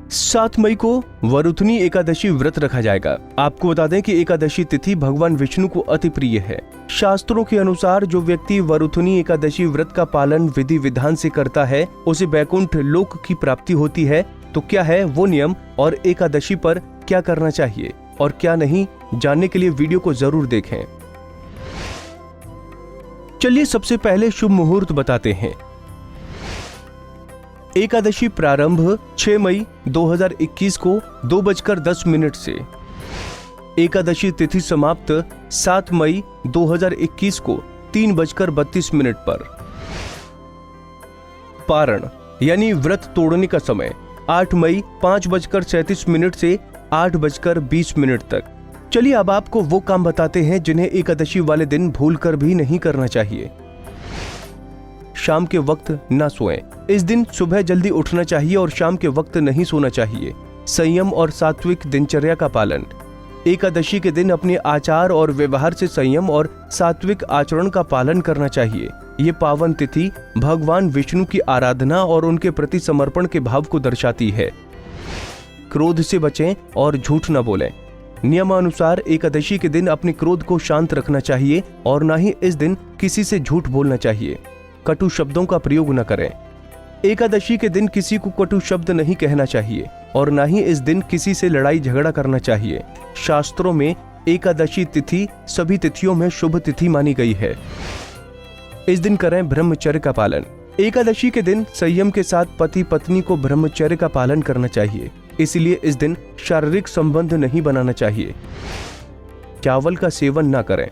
7 मई को वरुथनी एकादशी व्रत रखा जाएगा। आपको बता दें कि एकादशी तिथि भगवान विष्णु को अति प्रिय है। शास्त्रों के अनुसार जो व्यक्ति वरुथनी एकादशी व्रत का पालन विधि विधान से करता है उसे वैकुंठ लोक की प्राप्ति होती है। तो क्या है वो नियम और एकादशी पर क्या करना चाहिए और क्या नहीं, जानने के लिए वीडियो को जरूर देखें। चलिए सबसे पहले शुभ मुहूर्त बताते हैं। एकादशी प्रारंभ 6 मई 2021 को 2:10 से। एकादशी तिथि समाप्त 7 मई 2021 को 3:32 पर। पारण यानी व्रत तोड़ने का समय 8 मई 5:37 से 8:20 तक। चलिए अब आपको वो काम बताते हैं जिन्हें एकादशी वाले दिन भूलकर भी नहीं करना चाहिए। शाम के वक्त न सोएं। इस दिन सुबह जल्दी उठना चाहिए और शाम के वक्त नहीं सोना चाहिए। संयम और सात्विक दिनचर्या का पालन। एकादशी के दिन अपने आचार और व्यवहार से संयम और सात्विक आचरण का पालन करना चाहिए। ये पावन तिथि भगवान विष्णु की आराधना और उनके प्रति समर्पण के भाव को दर्शाती है। क्रोध से बचें और झूठ न बोलें। नियमानुसार एकादशी के दिन अपने क्रोध को शांत रखना चाहिए और न ही इस दिन किसी से झूठ बोलना चाहिए। कटु शब्दों का प्रयोग न करें। एकादशी के दिन किसी को कटु शब्द नहीं कहना चाहिए और न ही इस दिन किसी से लड़ाई झगड़ा करना चाहिए। शास्त्रों में एकादशी तिथि सभी तिथियों में शुभ तिथि मानी गई है। इस दिन करें ब्रह्मचर्य का पालन। एकादशी के दिन संयम के साथ पति पत्नी को ब्रह्मचर्य का पालन करना चाहिए। इसलिए इस दिन शारीरिक संबंध नहीं बनाना चाहिए। चावल का सेवन न करें।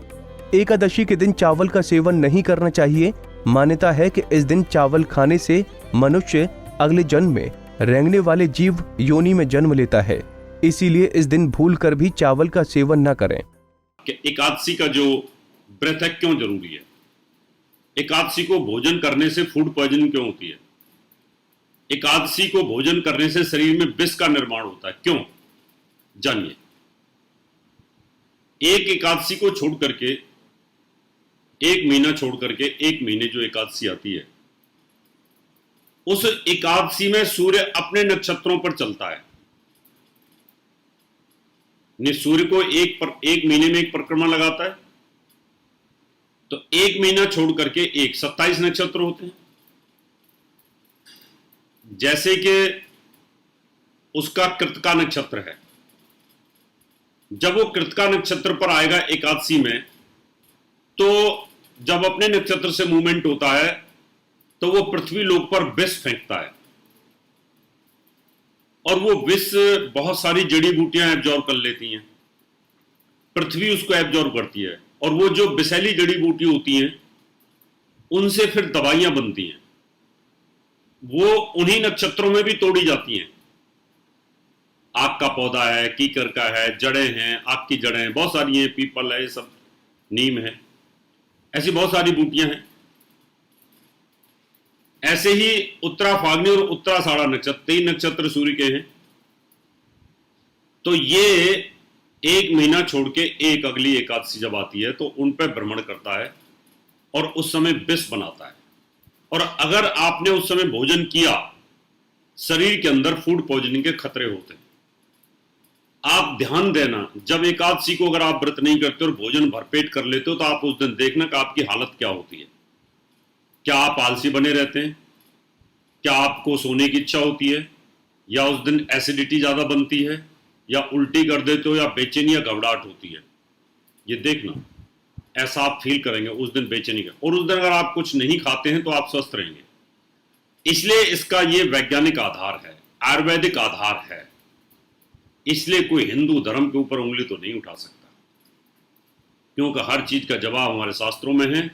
एकादशी के दिन चावल का सेवन नहीं करना चाहिए। मान्यता है कि इस दिन चावल खाने से मनुष्य अगले जन्म में रेंगने वाले जीव योनि में जन्म लेता है। इसीलिए इस दिन भूल कर भी चावल का सेवन न करें। एकादशी का जो व्रत है क्यों जरूरी है? एकादशी को भोजन करने से फूड पॉइजनिंग क्यों होती है? एकादशी को भोजन करने से शरीर में विष का निर्माण होता है, क्यों? जानिए। एक एकादशी को छोड़ करके, एक महीना छोड़ करके एक महीने जो एकादशी आती है, उस एकादशी में सूर्य अपने नक्षत्रों पर चलता है। सूर्य को एक महीने में एक परिक्रमा लगाता है, तो एक महीना छोड़ करके 27 नक्षत्र होते हैं। जैसे कि उसका कृतिका नक्षत्र है, जब वो कृतिका नक्षत्र पर आएगा एकादशी में, तो जब अपने नक्षत्र से मूवमेंट होता है तो वो पृथ्वी लोक पर विष फेंकता है और वो विष बहुत सारी जड़ी बूटियां एब्जॉर्ब कर लेती हैं। पृथ्वी उसको एब्जॉर्ब करती है और वो जो विषैली जड़ी बूटी होती हैं उनसे फिर दवाइयां बनती हैं। वो उन्हीं नक्षत्रों में भी तोड़ी जाती हैं। आग का पौधा है, कीकर का है, जड़ें हैं, आग की जड़ें हैं, बहुत सारी हैं, पीपल है, ये सब, नीम है, ऐसी बहुत सारी बूटियां हैं। ऐसे ही उत्तरा फाल्गुनी और उत्तराषाढ़ा नक्षत्र, 3 नक्षत्र सूर्य के हैं। तो ये एक महीना छोड़ के एक अगली एकादशी जब आती है तो उन पर भ्रमण करता है और उस समय विष बनाता है। और अगर आपने उस समय भोजन किया, शरीर के अंदर फूड पॉइजनिंग के खतरे होते हैं। आप ध्यान देना, जब एकादशी को अगर आप व्रत नहीं करते और भोजन भरपेट कर लेते हो तो आप उस दिन देखना कि आपकी हालत क्या होती है। क्या आप आलसी बने रहते हैं? क्या आपको सोने की इच्छा होती है? या उस दिन एसिडिटी ज्यादा बनती है? या उल्टी कर देते हो? या बेचैनी या घबराहट होती है? ये देखना, ऐसा आप फील करेंगे उस दिन, बेचैनी का। और उस दिन अगर आप कुछ नहीं खाते हैं तो आप स्वस्थ रहेंगे। इसलिए इसका ये वैज्ञानिक आधार है, आयुर्वेदिक आधार है। इसलिए कोई हिंदू धर्म के ऊपर उंगली तो नहीं उठा सकता, क्योंकि हर चीज का जवाब हमारे शास्त्रों में है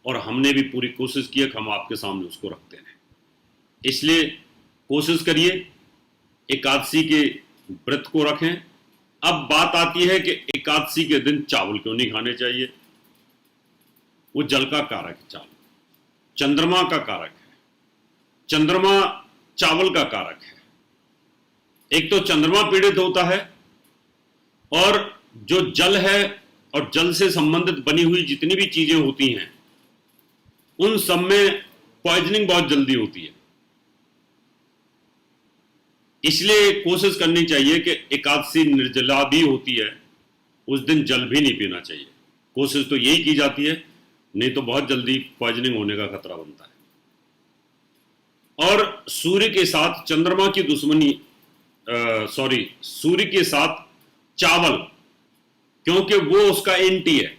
और हमने भी पूरी कोशिश की है कि हम आपके सामने उसको रखते हैं। इसलिए कोशिश करिए, एकादशी के व्रत को रखें। अब बात आती है कि एकादशी के दिन चावल क्यों नहीं खाने चाहिए। वो जल का कारक है, चावल चंद्रमा का कारक है, चंद्रमा चावल का कारक है। एक तो चंद्रमा पीड़ित होता है और जो जल है और जल से संबंधित बनी हुई जितनी भी चीजें होती हैं उन सब में पॉइजनिंग बहुत जल्दी होती है। इसलिए कोशिश करनी चाहिए कि एकादशी निर्जला भी होती है, उस दिन जल भी नहीं पीना चाहिए। कोशिश तो यही की जाती है, नहीं तो बहुत जल्दी पॉइजनिंग होने का खतरा बनता है। और सूर्य के साथ चंद्रमा की दुश्मनी, सूर्य के साथ चावल, क्योंकि वो उसका एंटी है,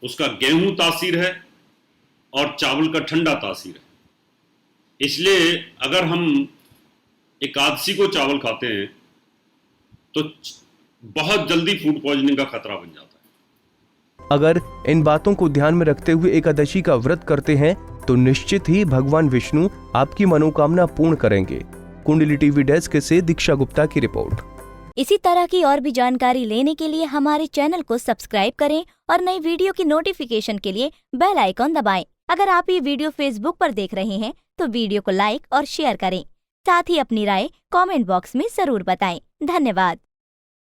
उसका गेहूं तासीर है और चावल का ठंडा तासीर है। इसलिए अगर हम एकादशी को चावल खाते हैं तो बहुत जल्दी फूड पॉइजनिंग का खतरा बन जाता है। अगर इन बातों को ध्यान में रखते हुए एकादशी का व्रत करते हैं तो निश्चित ही भगवान विष्णु आपकी मनोकामना पूर्ण करेंगे। कुंडली टीवी डेस्क से दीक्षा गुप्ता की रिपोर्ट। इसी तरह की और भी जानकारी लेने के लिए हमारे चैनल को सब्सक्राइब करें और नई वीडियो की नोटिफिकेशन के लिए बेल आइकॉन दबाएं। अगर आप ये वीडियो फेसबुक पर देख रहे हैं तो वीडियो को लाइक और शेयर करें। साथ ही अपनी राय कमेंट बॉक्स में जरूर बताएं। धन्यवाद।